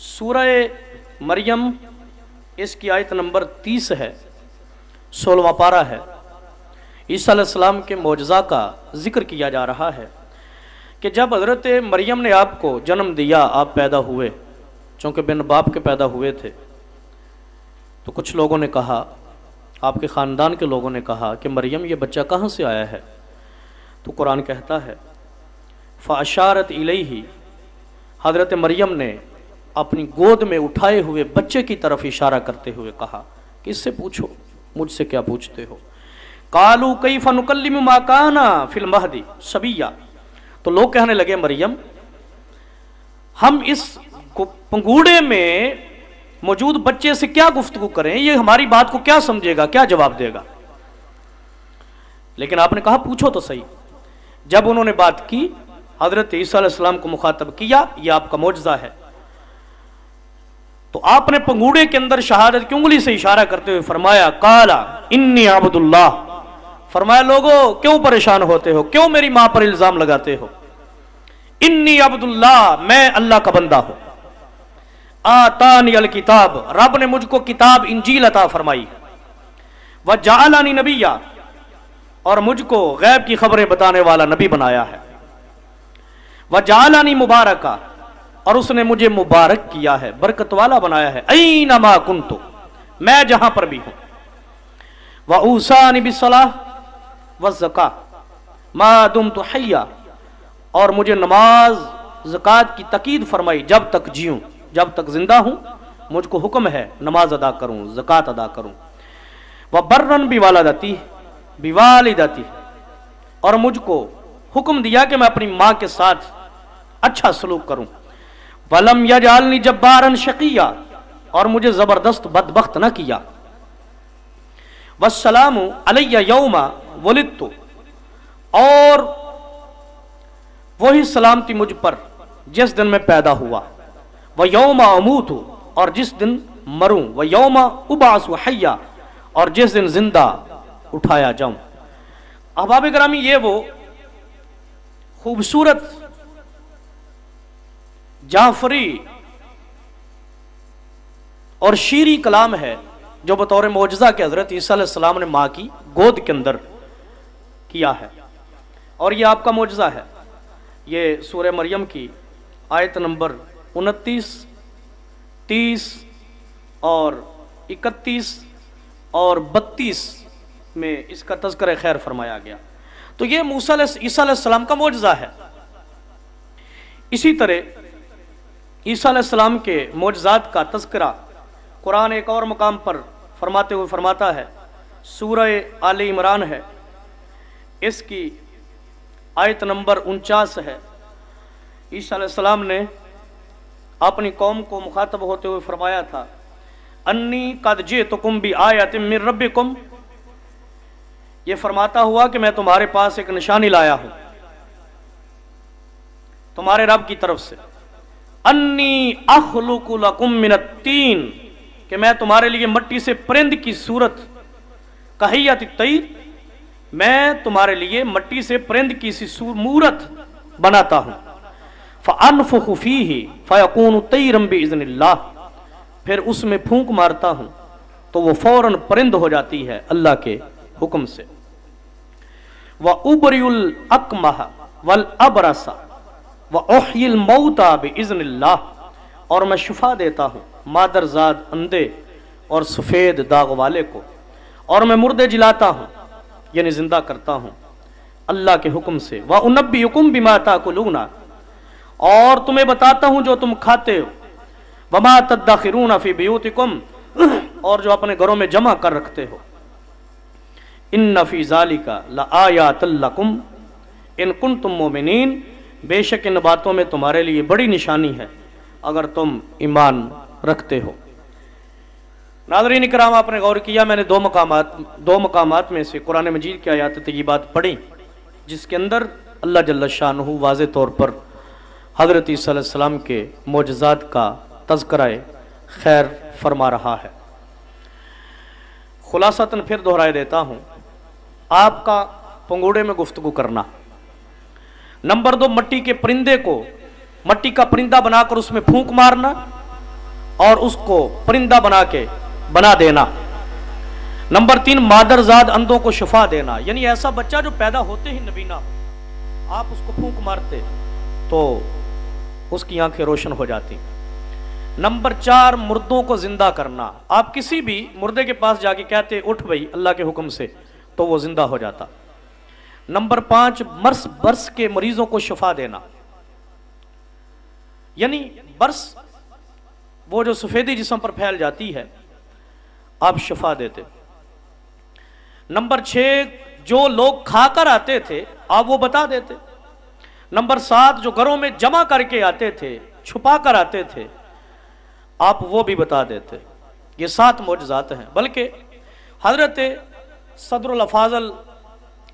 سورہ مریم اس کی آیت نمبر 30 ہے، 16واں پارہ ہے۔ عیسیٰ علیہ السلام کے معجزہ کا ذکر کیا جا رہا ہے کہ جب حضرت مریم نے آپ کو جنم دیا، آپ پیدا ہوئے، چونکہ بن باپ کے پیدا ہوئے تھے، تو کچھ لوگوں نے کہا، آپ کے خاندان کے لوگوں نے کہا کہ مریم یہ بچہ کہاں سے آیا ہے؟ تو قرآن کہتا ہے فَأَشَارَتْ إِلَيْهِ، حضرت مریم نے اپنی گود میں اٹھائے ہوئے بچے کی طرف اشارہ کرتے ہوئے کہا کہ اس سے پوچھو، مجھ سے کیا پوچھتے ہو؟ قَالُوا كَيْفَ نُكَلِّمُ مَا كَانَ فِي الْمَهْدِ صَبِيًّا، تو لوگ کہنے لگے مریم ہم اس پنگوڑے میں موجود بچے سے کیا گفتگو کریں، یہ ہماری بات کو کیا سمجھے گا، کیا جواب دے گا؟ لیکن آپ نے کہا پوچھو تو صحیح۔ جب انہوں نے بات کی، حضرت عیسیٰ علیہ السلام کو مخاطب کیا، یہ آپ کا معجزہ ہے، تو آپ نے پنگوڑے کے اندر شہادت کی انگلی سے اشارہ کرتے ہوئے فرمایا قَالَ إِنِّي عَبْدُ اللَّهِ، فرمایا لوگو کیوں پریشان ہوتے ہو، کیوں میری ماں پر الزام لگاتے ہو؟ انی عبد اللہ، میں اللہ کا بندہ ہوں۔ آتانی الکتاب، رب نے مجھ کو کتاب انجیل عطا فرمائی، وجعلنی نبیا، اور مجھ کو غیب کی خبریں بتانے والا نبی بنایا ہے، وجعلنی مبارکا، اور اس نے مجھے مبارک کیا ہے، برکت والا بنایا ہے، اینما کنت، میں جہاں پر بھی ہوں، واوصانی بالصلاۃ والزکاۃ ما دمت حیا، اور مجھے نماز زکوٰۃ کی تاکید فرمائی جب تک جیوں، جب تک زندہ ہوں مجھ کو حکم ہے نماز ادا کروں، زکوٰۃ ادا کروں، وبرًا بوالدتی، بوالدتی، اور مجھ کو حکم دیا کہ میں اپنی ماں کے ساتھ اچھا سلوک کروں، ولم یجعلنی جبارا شقیا، اور مجھے زبردست بدبخت نہ کیا، والسلام علی یوم ولدت، اور وہی سلامتی مجھ پر جس دن میں پیدا ہوا، وَيَوْمَ أَمُوتُ، اور جس دن مروں، وَيَوْمَ أُبْعَثُ حَيًّا، اور جس دن زندہ اٹھایا جاؤں۔ احباب گرامی، یہ وہ خوبصورت جعفری اور شیریں کلام ہے جو بطور معجزہ کے حضرت عیسیٰ علیہ السلام نے ماں کی گود کے اندر کیا ہے، اور یہ آپ کا معجزہ ہے۔ یہ سورہ مریم کی آیت نمبر 29، 30 اور 31 اور 32 میں اس کا تذکرہ خیر فرمایا گیا۔ تو یہ عیسیٰ علیہ السلام کا معجزہ ہے۔ اسی طرح عیسیٰ علیہ السلام کے معجزات کا تذکرہ قرآن ایک اور مقام پر فرماتے ہوئے فرماتا ہے، سورہ آل عمران ہے، اس کی آیت نمبر 49 ہے۔ عیسیٰ علیہ السلام نے اپنی قوم کو مخاطب ہوتے ہوئے فرمایا تھا، انی قد جئتکم بآیۃ من ربکم، یہ فرماتا ہوا کہ میں تمہارے پاس ایک نشانی لایا ہوں تمہارے رب کی طرف سے، انی اخلق لکم من الطین، کہ میں تمہارے لیے مٹی سے پرند کی صورت، کہیۃ الطیر، میں تمہارے لیے مٹی سے پرند کی سی مورت بناتا ہوں، فَأَنفُخُ فِيهِ فَيَكُونُ طَيْرًا بِإِذْنِ اللَّهِ، پھر اس میں پھونک مارتا ہوں تو وہ فوراً پرند ہو جاتی ہے اللہ کے حکم سے، وَأُبْرِئُ الْأَكْمَحَ وَالْأَبْرَصَ وَأُحْيِي الْمَوْتَى بِإِذْنِ اللَّهِ، اور میں شفا دیتا ہوں مادرزاد اندھے اور سفید داغ والے کو، اور میں مردے جلاتا ہوں یعنی زندہ کرتا ہوں اللہ کے حکم سے، وَأُنَبِّئُكُم بِمَا تَأْكُلُونَ، اور تمہیں بتاتا ہوں جو تم کھاتے ہو، وَمَا تَدَّخِرُونَ فِي بِيُوتِكُمْ، اور جو اپنے گھروں میں جمع کر رکھتے ہو، إِنَّ فِي ذَلِكَ لَآيَاتٍ لَكُمْ إِن كُنتُم مُؤْمِنِينَ، بے شک ان باتوں میں تمہارے لیے بڑی نشانی ہے اگر تم ایمان رکھتے ہو۔ ناظرین کرام، آپ نے غور کیا، میں نے دو مقامات میں سے قرآن مجید کی آیات طیبات پڑھی جس کے اندر اللہ جل شانہ واضح طور پر حضرت عیسیٰ علیہ السلام کے معجزات کا تذکرہ خیر فرما رہا ہے۔ خلاصتاً پھر دہرائے دیتا ہوں، آپ کا پنگوڑے میں گفتگو کرنا، نمبر 2 مٹی کے پرندے کو مٹی کا پرندہ بنا کر اس میں پھونک مارنا، اور اس کو پرندہ بنا دینا۔ نمبر 3 مادرزاد اندھوں کو شفا دینا، یعنی ایسا بچہ جو پیدا ہوتے ہی نبینا ہو، آپ اس کو پھونک مارتے تو اس کی آنکھیں روشن ہو جاتی۔ نمبر 4 مردوں کو زندہ کرنا، آپ کسی بھی مردے کے پاس جا کے کہتے اٹھ بھائی اللہ کے حکم سے، تو وہ زندہ ہو جاتا۔ نمبر 5 برس کے مریضوں کو شفا دینا، یعنی برس وہ جو سفیدی جسم پر پھیل جاتی ہے، آپ شفا دیتے۔ نمبر 6 جو لوگ کھا کر آتے تھے آپ وہ بتا دیتے۔ نمبر 7 جو گھروں میں جمع کر کے آتے تھے، چھپا کر آتے تھے، آپ وہ بھی بتا دیتے۔ یہ 7 معجزات ہیں، بلکہ حضرت صدر الافاضل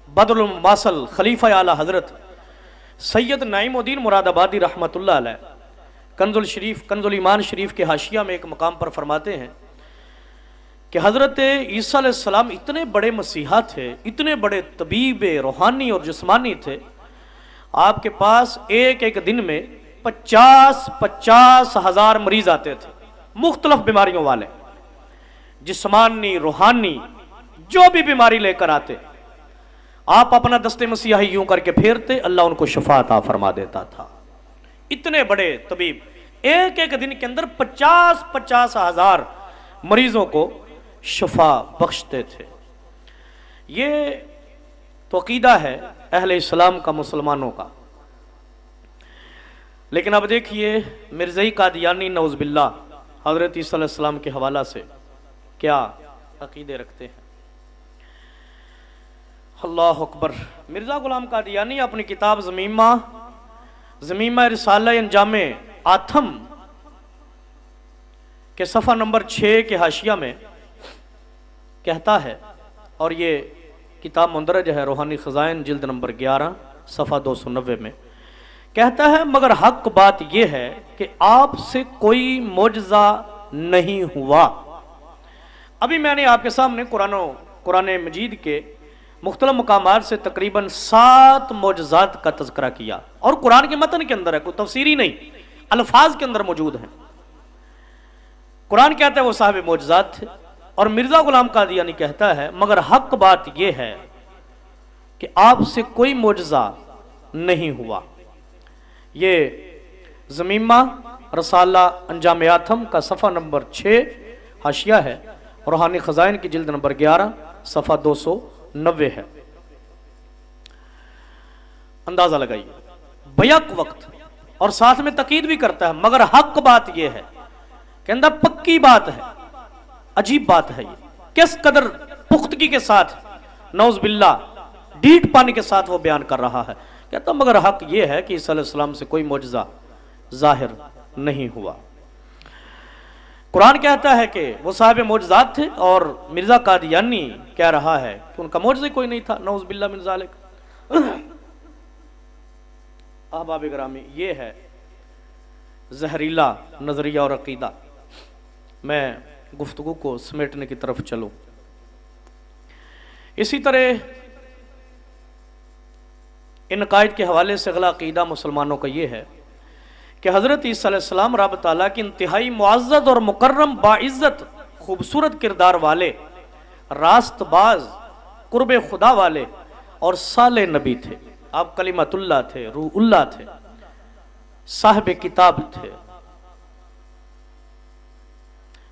بدر الماسل خلیفہ اعلی حضرت سید نعیم الدین مراد آبادی رحمۃ اللہ علیہ کنز الایمان شریف کے حاشیہ میں ایک مقام پر فرماتے ہیں کہ حضرت عیسیٰ علیہ السلام اتنے بڑے مسیحا تھے، اتنے بڑے طبیب روحانی اور جسمانی تھے، آپ کے پاس ایک دن میں 50 ہزار مریض آتے تھے، مختلف بیماریوں والے، جسمانی روحانی جو بھی بیماری لے کر آتے، آپ اپنا دستے مسیحی یوں کر کے پھیرتے، اللہ ان کو شفا عطا فرما دیتا تھا۔ اتنے بڑے طبیب ایک دن کے اندر 50 ہزار مریضوں کو شفا بخشتے تھے۔ یہ تو عقیدہ ہے اہل اسلام کا، مسلمانوں کا۔ لیکن اب دیکھیے مرزائی قادیانی نعوذ باللہ حضرت عیسیٰ علیہ السلام کے حوالہ سے کیا عقیدے رکھتے ہیں۔ اللہ اکبر۔ مرزا غلام قادیانی اپنی کتاب زمیمہ رسالہ انجام آتم کے صفحہ نمبر 6 کے حاشیہ میں کہتا ہے، اور یہ کتاب مندرج ہے روحانی خزائن جلد نمبر 11 صفحہ 290 میں کہتا ہے، مگر حق بات یہ ہے کہ آپ سے کوئی معجزہ نہیں ہوا۔ ابھی میں نے آپ کے سامنے قرآن مجید کے مختلف مقامات سے تقریباً 7 معجزات کا تذکرہ کیا، اور قرآن کے متن کے اندر ہے، کوئی تفسیری نہیں، الفاظ کے اندر موجود ہیں۔ قرآن کہتا ہے وہ صاحب معجزات تھے، اور مرزا غلام قادیانی کہتا ہے مگر حق بات یہ ہے کہ آپ سے کوئی معجزہ نہیں ہوا۔ یہ زمیمہ رسالہ انجام آتم کا صفحہ نمبر 6 حاشیہ ہے، روحانی خزائن کی جلد نمبر 11 صفحہ 290 ہے۔ اندازہ لگائیے، بیک وقت، اور ساتھ میں تاکید بھی کرتا ہے مگر حق بات یہ ہے، کہندہ پکی بات ہے، عجیب بات ہے، یہ کس قدر پختگی کے ساتھ نعوذ باللہ ڈیٹ پانی کے ساتھ وہ بیان کر رہا ہے۔ کہتا مگر حق یہ ہے کہ عیسیٰ علیہ السلام سے کوئی معجزہ ظاہر نہیں ہوا۔ قرآن کہتا ہے کہ وہ صاحب معجزات تھے، اور مرزا قادیانی کہہ رہا ہے کہ ان کا معجزہ کوئی نہیں تھا، نعوذ باللہ من ذالک۔ احباب گرامی، یہ ہے زہریلا نظریہ اور عقیدہ۔ میں گفتگو کو سمیٹنے کی طرف چلوں۔ اسی طرح ان عقائد کے حوالے سے اگلا عقیدہ مسلمانوں کا یہ ہے کہ حضرت عیسیٰ علیہ السلام رب تعالیٰ کی انتہائی معزز اور مکرم باعزت خوبصورت کردار والے، راست باز، قرب خدا والے اور صالح نبی تھے۔ آپ کلمت اللہ تھے، روح اللہ تھے، صاحب کتاب تھے۔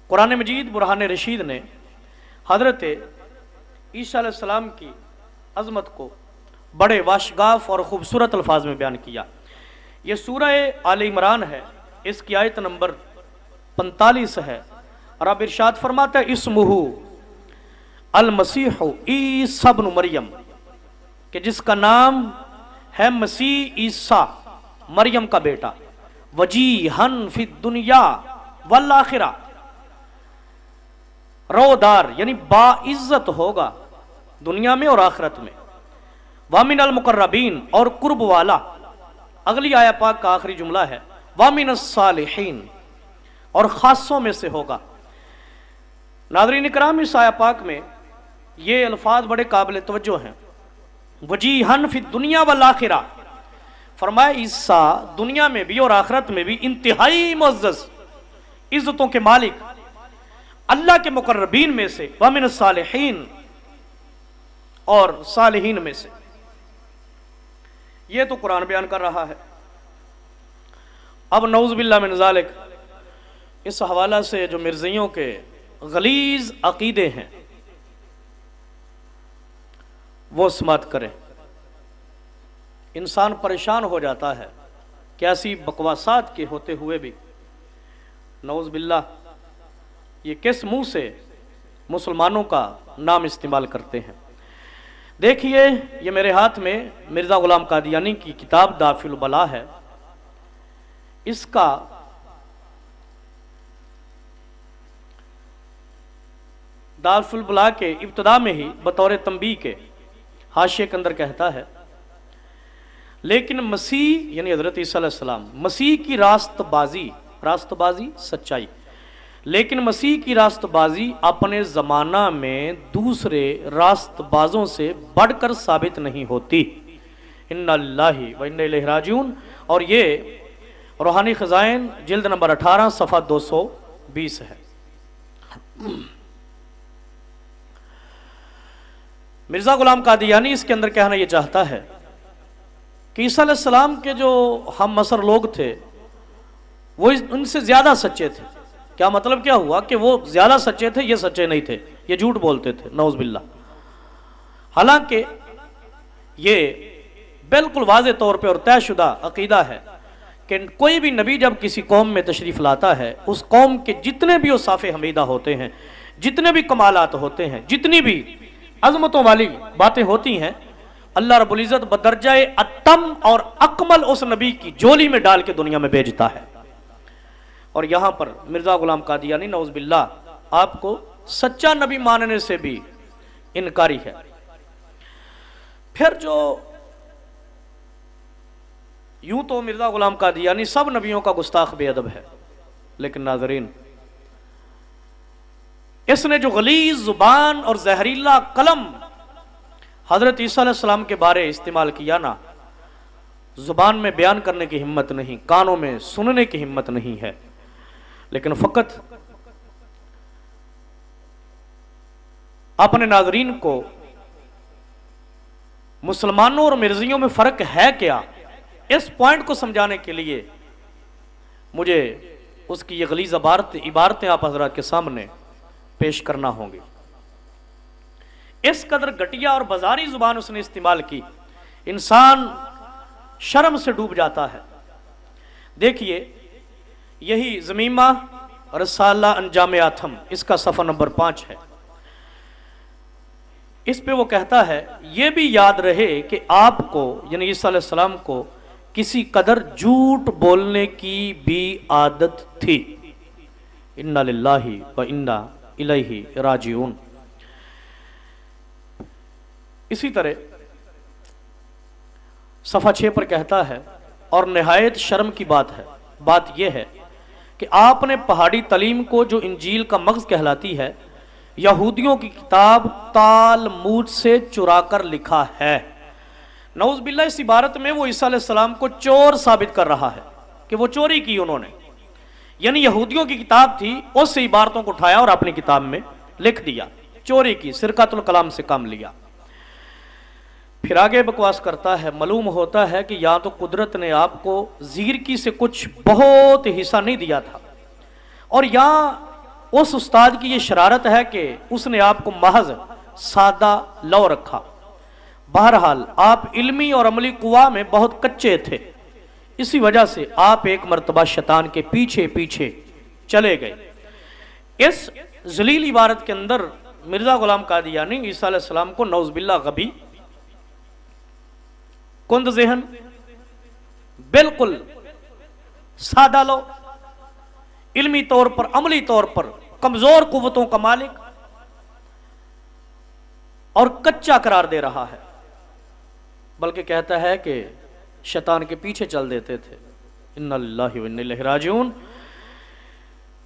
قرآن مجید برہان رشید نے حضرت عیسیٰ علیہ السلام کی عظمت کو بڑے واشگاف اور خوبصورت الفاظ میں بیان کیا۔ یہ سورہ آل عمران ہے، اس کی آیت نمبر 45 ہے۔ رب ارشاد فرماتا ہے اسمہ المسیح عیسیٰ ابن مریم، کہ جس کا نام ہے مسیح عیسیٰ مریم کا بیٹا، وجیہن فی الدنیا والآخرہ، رودار یعنی باعزت ہوگا دنیا میں اور آخرت میں، وامن المقربین اور قرب والا۔ اگلی آیہ پاک کا آخری جملہ ہے وامن الصالحین، اور خاصوں میں سے ہوگا۔ ناظرین کرام، اس آیہ پاک میں یہ الفاظ بڑے قابل توجہ ہیں۔ وجیہن فی الدنیا والآخرہ، فرمایا عیسیٰ دنیا میں بھی اور آخرت میں بھی انتہائی معزز، عزتوں کے مالک، اللہ کے مقربین میں سے، ومن الصالحین، اور صالحین میں سے. یہ تو قرآن بیان کر رہا ہے. اب نعوذ باللہ من ذالک اس حوالہ سے جو مرزائیوں کے غلیظ عقیدے ہیں وہ سماعت کریں. انسان پریشان ہو جاتا ہے کہ ایسی بکواسات کے ہوتے ہوئے بھی نعوذ باللہ یہ کس منہ سے مسلمانوں کا نام استعمال کرتے ہیں. دیکھیے یہ میرے ہاتھ میں مرزا غلام قادیانی کی کتاب دافع البلا ہے. اس کا دافع البلا کے ابتدا میں ہی بطور تنبیہ کے حاشیے کے اندر کہتا ہے لیکن مسیح یعنی حضرت عیسیٰ علیہ السلام مسیح کی راست بازی سچائی، لیکن مسیح کی راست بازی اپنے زمانہ میں دوسرے راست بازوں سے بڑھ کر ثابت نہیں ہوتی. انا للہ و انا الیہ راجعون. اور یہ روحانی خزائن جلد نمبر 18 صفحہ 220 ہے. مرزا غلام قادیانی اس کے اندر کہنا یہ چاہتا ہے کہ عیسیٰ علیہ السلام کے جو ہم مصر لوگ تھے وہ ان سے زیادہ سچے تھے. کیا مطلب کیا ہوا کہ وہ زیادہ سچے تھے، یہ سچے نہیں تھے، یہ جھوٹ بولتے تھے نعوذ باللہ. حالانکہ یہ بالکل واضح طور پہ اور طے شدہ عقیدہ ہے کہ کوئی بھی نبی جب کسی قوم میں تشریف لاتا ہے اس قوم کے جتنے بھی اوصاف حمیدہ ہوتے ہیں، جتنے بھی کمالات ہوتے ہیں، جتنی بھی عظمتوں والی باتیں ہوتی ہیں، اللہ رب العزت بدرجہ اتم اور اکمل اس نبی کی جولی میں ڈال کے دنیا میں بھیجتا ہے. اور یہاں پر مرزا غلام قادیانی نعوذ باللہ آپ کو سچا نبی ماننے سے بھی انکاری ہے. پھر جو یوں تو مرزا غلام قادیانی سب نبیوں کا گستاخ بے ادب ہے، لیکن ناظرین اس نے جو غلیظ زبان اور زہریلا قلم حضرت عیسیٰ علیہ السلام کے بارے استعمال کیا نا، زبان میں بیان کرنے کی ہمت نہیں، کانوں میں سننے کی ہمت نہیں ہے، لیکن فقط اپنے ناظرین کو مسلمانوں اور مرزائیوں میں فرق ہے کیا اس پوائنٹ کو سمجھانے کے لیے مجھے اس کی یہ غلیظ عبارتیں آپ حضرات کے سامنے پیش کرنا ہوں گی. اس قدر گھٹیا اور بازاری زبان اس نے استعمال کی، انسان شرم سے ڈوب جاتا ہے. دیکھیے یہی ضمیمہ رسالہ انجام آتم اس کا صفحہ نمبر 5 ہے. اس پہ وہ کہتا ہے یہ بھی یاد رہے کہ آپ کو یعنی عیسیٰ علیہ السلام کو کسی قدر جھوٹ بولنے کی بھی عادت تھی. انا للہ و انا الیہ راجعون. اسی طرح صفحہ 6 پر کہتا ہے اور نہایت شرم کی بات یہ ہے کہ آپ نے پہاڑی تعلیم کو جو انجیل کا مغز کہلاتی ہے یہودیوں کی کتاب تالمود سے چرا کر لکھا ہے. نعوذ باللہ اس عبارت میں وہ عیسیٰ علیہ السلام کو چور ثابت کر رہا ہے کہ وہ چوری کی انہوں نے، یعنی یہودیوں کی کتاب تھی اس سے عبارتوں کو اٹھایا اور اپنی کتاب میں لکھ دیا، چوری کی، سرقۃ الکلام سے کام لیا. پھر آگے بکواس کرتا ہے معلوم ہوتا ہے کہ یا تو قدرت نے آپ کو زیرکی سے کچھ بہت حصہ نہیں دیا تھا، اور یا اس استاد کی یہ شرارت ہے کہ اس نے آپ کو محض سادہ لو رکھا. بہرحال آپ علمی اور عملی قوا میں بہت کچے تھے، اسی وجہ سے آپ ایک مرتبہ شیطان کے پیچھے پیچھے چلے گئے. اس ذلیل عبارت کے اندر مرزا غلام قادیانی عیسیٰ علیہ السلام کو نعوذ باللہ غبی، کند ذہن، بالکل سادہ لو، علمی طور پر عملی طور پر کمزور قوتوں کا مالک اور کچا قرار دے رہا ہے، بلکہ کہتا ہے کہ شیطان کے پیچھے چل دیتے تھے. انا للہ و انا الیہ راجعون.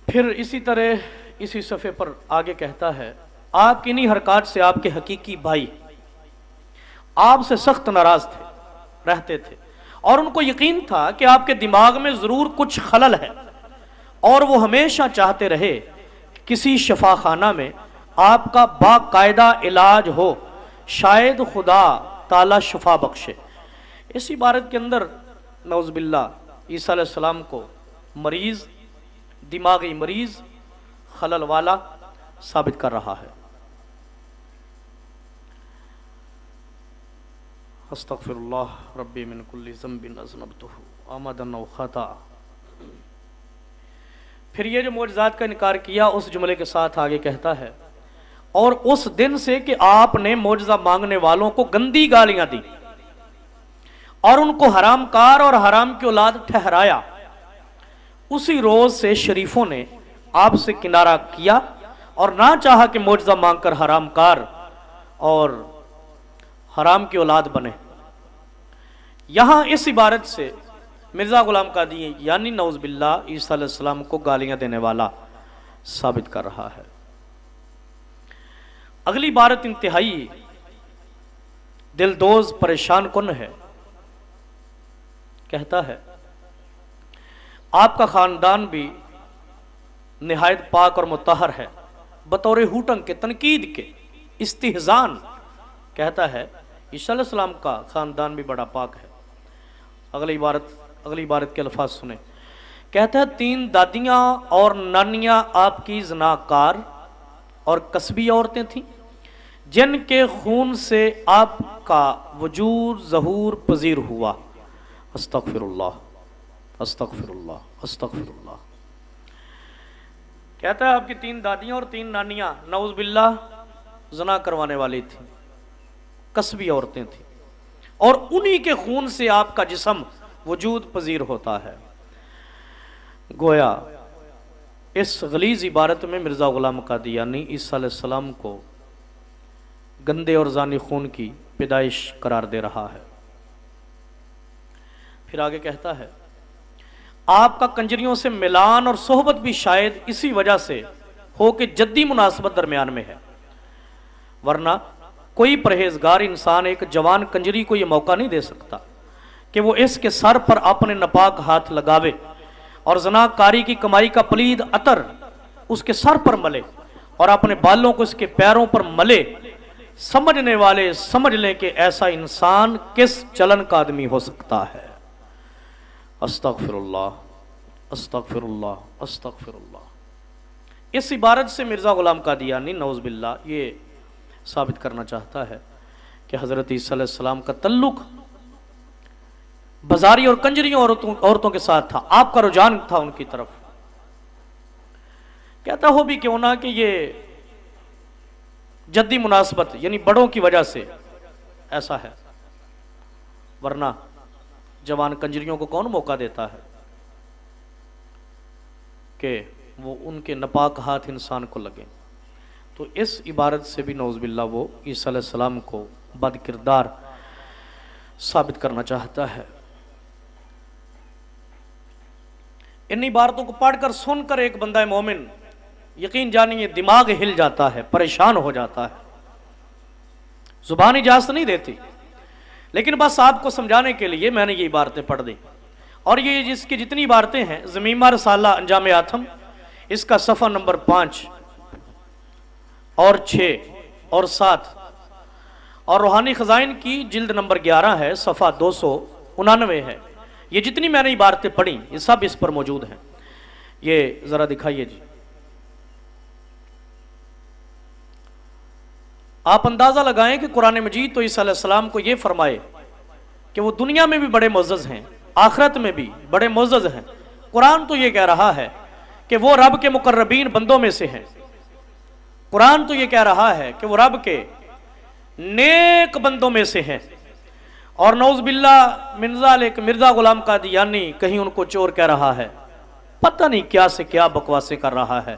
پھر اسی طرح اسی صفحے پر آگے کہتا ہے آپ کی انہی حرکات سے آپ کے حقیقی بھائی آپ سے سخت ناراض رہتے تھے، اور ان کو یقین تھا کہ آپ کے دماغ میں ضرور کچھ خلل ہے اور وہ ہمیشہ چاہتے رہے کہ کسی شفا خانہ میں آپ کا باقاعدہ علاج ہو، شاید خدا تعالی شفا بخشے۔ اس عبارت کے اندر نعوذ باللہ عیسیٰ علیہ السلام کو مریض، دماغی مریض، خلل والا ثابت کر رہا ہے۔ استغفر اللہ ربی من کل ذنب اذنبتہ عمدا او خطا۔ پھر یہ جو معجزات کا انکار کیا، اس جملے کے ساتھ آگے کہتا ہے اور اس دن سے کہ آپ نے معجزہ مانگنے والوں کو گندی گالیاں دی اور ان کو حرام کار اور حرام کی اولاد ٹھہرایا، اسی روز سے شریفوں نے آپ سے کنارہ کیا اور نہ چاہا کہ معجزہ مانگ کر حرام کار اور حرام کی اولاد بنے۔ یہاں اس عبارت سے مرزا غلام قادی یعنی نعوذ باللہ عیسیٰ علیہ السلام کو گالیاں دینے والا ثابت کر رہا ہے۔ اگلی عبارت انتہائی دلدوز پریشان کن ہے۔ کہتا ہے آپ کا خاندان بھی نہایت پاک اور مطہر ہے، بطور ہوٹنگ کے، تنقید کے، استہزان۔ کہتا ہے عیسیٰ علیہ السلام کا خاندان بھی بڑا پاک ہے۔ اگلی عبارت کے الفاظ سنیں۔ کہتا ہے 3 دادیاں اور نانیاں آپ کی زناکار اور کسبی عورتیں تھیں، جن کے خون سے آپ کا وجود ظہور پذیر ہوا۔ استغفر اللہ، استغفر اللہ، استغفر اللہ۔ کہتا ہے آپ کی 3 دادیاں اور 3 نانیاں نعوذ باللہ زنا کروانے والی تھیں، کسبی عورتیں تھیں، اور انہی کے خون سے آپ کا جسم وجود پذیر ہوتا ہے۔ گویا اس غلیظ عبارت میں مرزا غلام قادیانی عیسیٰ علیہ السلام کو گندے اور زانی خون کی پیدائش قرار دے رہا ہے۔ پھر آگے کہتا ہے آپ کا کنجریوں سے ملان اور صحبت بھی شاید اسی وجہ سے ہو کہ جدی مناسبت درمیان میں ہے، ورنہ کوئی پرہیزگار انسان ایک جوان کنجری کو یہ موقع نہیں دے سکتا کہ وہ اس کے سر پر اپنے ناپاک ہاتھ لگاوے اور زناکاری کی کمائی کا پلید عطر اس کے سر پر ملے اور اپنے بالوں کو اس کے پیروں پر ملے۔ سمجھنے والے سمجھ لیں کہ ایسا انسان کس چلن کا آدمی ہو سکتا ہے۔ استغفر اللہ، استغفر اللہ، استغفر اللہ۔ اس عبارت سے مرزا غلام قادیانی نعوذ باللہ یہ ثابت کرنا چاہتا ہے کہ حضرت عیسیٰ علیہ السلام کا تعلق بازاری اور کنجریوں عورتوں کے ساتھ تھا، آپ کا رجحان تھا ان کی طرف۔ کہتا ہو بھی کیوں نہ کہ یہ جدی مناسبت یعنی بڑوں کی وجہ سے ایسا ہے، ورنہ جوان کنجریوں کو کون موقع دیتا ہے کہ وہ ان کے ناپاک ہاتھ انسان کو لگیں۔ تو اس عبارت سے بھی نعوذ باللہ وہ عیسیٰ علیہ السلام کو بد کردار ثابت کرنا چاہتا ہے۔ ان عبارتوں کو پڑھ کر سن کر ایک بندہ مومن یقین جانیے دماغ ہل جاتا ہے، پریشان ہو جاتا ہے، زبان اجازت نہیں دیتی، لیکن بس آپ کو سمجھانے کے لیے میں نے یہ عبارتیں پڑھ دی۔ اور یہ جس کی جتنی عبارتیں ہیں ضمیمہ رسالہ انجام آتم، اس کا صفحہ نمبر 5 اور 6 اور 7 اور روحانی خزائن کی جلد نمبر 11 ہے، صفحہ 299 ہے۔ یہ جتنی میں نے عبارتیں پڑھی یہ سب اس پر موجود ہیں۔ یہ ذرا دکھائیے جی۔ آپ اندازہ لگائیں کہ قرآن مجید تو عیسیٰ علیہ السلام کو یہ فرمائے کہ وہ دنیا میں بھی بڑے معزز ہیں، آخرت میں بھی بڑے معزز ہیں۔ قرآن تو یہ کہہ رہا ہے کہ وہ رب کے مقربین بندوں میں سے ہیں۔ قرآن تو یہ کہہ رہا ہے کہ وہ رب کے نیک بندوں میں سے ہیں، اور نعوذ باللہ من ذالک مرزا غلام قادیانی کہیں ان کو چور کہہ رہا ہے، پتہ نہیں کیا سے کیا بکواسیں کر رہا ہے،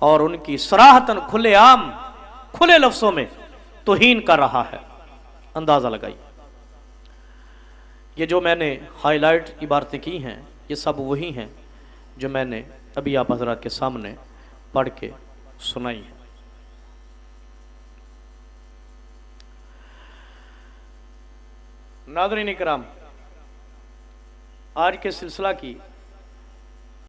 اور ان کی صراحتاً کھلے عام کھلے لفظوں میں توہین کر رہا ہے۔ اندازہ لگائیے۔ یہ جو میں نے ہائی لائٹ عبارتیں کی ہیں یہ سب وہی ہیں جو میں نے ابھی آپ حضرات کے سامنے پڑھ کے سنائی ہیں۔ ناظرین اکرام، آج کے سلسلہ کی